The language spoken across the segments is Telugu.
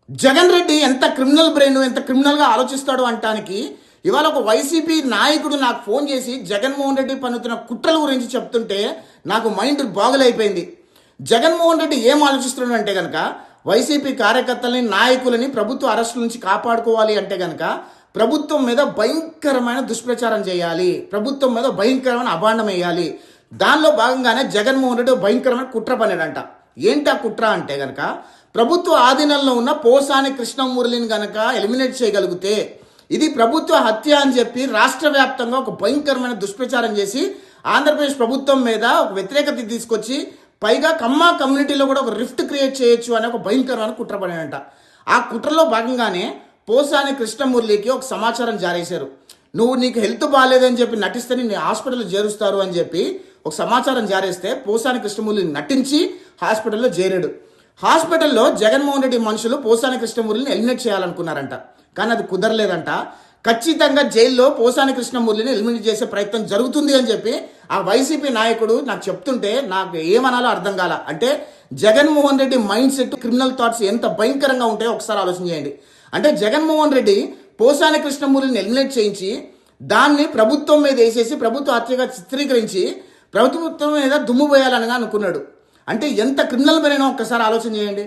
జగన్ రెడ్డి ఎంత క్రిమినల్ బ్రెయిన్, ఎంత క్రిమినల్గా ఆలోచిస్తాడు అంటానికి ఇవాళ ఒక వైసీపీ నాయకుడు నాకు ఫోన్ చేసి జగన్మోహన్ రెడ్డి పన్నుతున్న కుట్రల గురించి చెప్తుంటే నాకు మైండ్ బాగులైపోయింది. జగన్మోహన్ రెడ్డి ఏం ఆలోచిస్తున్నాడు అంటే కనుక వైసీపీ కార్యకర్తలని, నాయకులని ప్రభుత్వ అరెస్టుల నుంచి కాపాడుకోవాలి అంటే కనుక ప్రభుత్వం మీద భయంకరమైన దుష్ప్రచారం చేయాలి, ప్రభుత్వం మీద భయంకరమైన అభాండం వేయాలి. దానిలో భాగంగానే జగన్మోహన్ రెడ్డి భయంకరమైన కుట్ర పన్నాడంట. ఏంటి ఆ కుట్ర అంటే కనుక ప్రభుత్వ ఆధీనంలో ఉన్న పోసాని కృష్ణమురళిని గనక ఎలిమినేట్ చేయగలిగితే ఇది ప్రభుత్వ హత్య అని చెప్పి రాష్ట్ర వ్యాప్తంగా ఒక భయంకరమైన దుష్ప్రచారం చేసి ఆంధ్రప్రదేశ్ ప్రభుత్వం మీద ఒక వ్యతిరేకత తీసుకొచ్చి పైగా కమ్మ కమ్యూనిటీలో కూడా ఒక రిఫ్ట్ క్రియేట్ చేయొచ్చు అనే ఒక భయంకరమైన కుట్ర పడినంట. ఆ కుట్రలో భాగంగానే పోసాని కృష్ణమురళికి ఒక సమాచారం జారేశారు. నీకు హెల్త్ బాగాలేదని చెప్పి నటిస్తే నేను హాస్పిటల్లో చేరుస్తారు అని చెప్పి ఒక సమాచారం జారేస్తే పోసాని కృష్ణమురళిని నటించి హాస్పిటల్లో చేరాడు. హాస్పిటల్లో జగన్మోహన్ రెడ్డి మనుషులు పోసాని కృష్ణమురళిని ఎలిమినేట్ చేయాలనుకున్నారంట, కానీ అది కుదరలేదంట. ఖచ్చితంగా జైల్లో పోసాని కృష్ణమురళిని ఎలిమినేట్ చేసే ప్రయత్నం జరుగుతుంది అని చెప్పి ఆ వైసీపీ నాయకుడు నాకు చెప్తుంటే నాకు ఏమనాలో అర్థం కాల. అంటే Jaganmohan Reddy mind set, criminal thoughts ఎంత భయంకరంగా ఉంటాయో ఒకసారి ఆలోచన చేయండి. అంటే జగన్మోహన్ రెడ్డి పోసాని కృష్ణమురళిని ఎలిమినేట్ చేయించి దాన్ని ప్రభుత్వం మీద వేసేసి ప్రభుత్వ హత్యగా చిత్రీకరించి ప్రభుత్వం మీద దుమ్ము పోయాలని అనుకున్నాడు. అంటే ఎంత క్రిమినల్ బ్రెయినో ఒక్కసారి ఆలోచన చేయండి.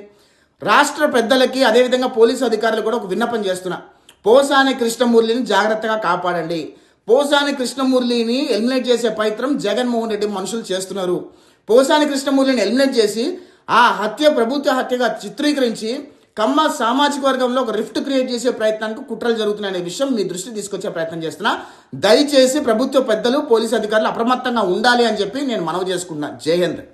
రాష్ట్ర పెద్దలకి అదేవిధంగా పోలీసు అధికారులు కూడా ఒక విన్నపం చేస్తున్నా, పోసాని కృష్ణమురళిని జాగ్రత్తగా కాపాడండి. పోసాని కృష్ణమురళిని ఎలిమినేట్ చేసే ప్రయత్నం జగన్మోహన్ రెడ్డి మనుషులు చేస్తున్నారు. పోసాని కృష్ణమురళిని ఎలిమినేట్ చేసి ఆ హత్య ప్రభుత్వ హత్యగా చిత్రీకరించి కమ్మ సామాజిక వర్గంలో ఒక రిఫ్ట్ క్రియేట్ చేసే ప్రయత్నానికి కుట్రలు జరుగుతున్నాయనే విషయం మీ దృష్టి తీసుకొచ్చే ప్రయత్నం చేస్తున్నా. దయచేసి ప్రభుత్వ పెద్దలు, పోలీసు అధికారులు అప్రమత్తంగా ఉండాలి అని చెప్పి నేను మనవి చేసుకుంటున్నా. జై హింద్.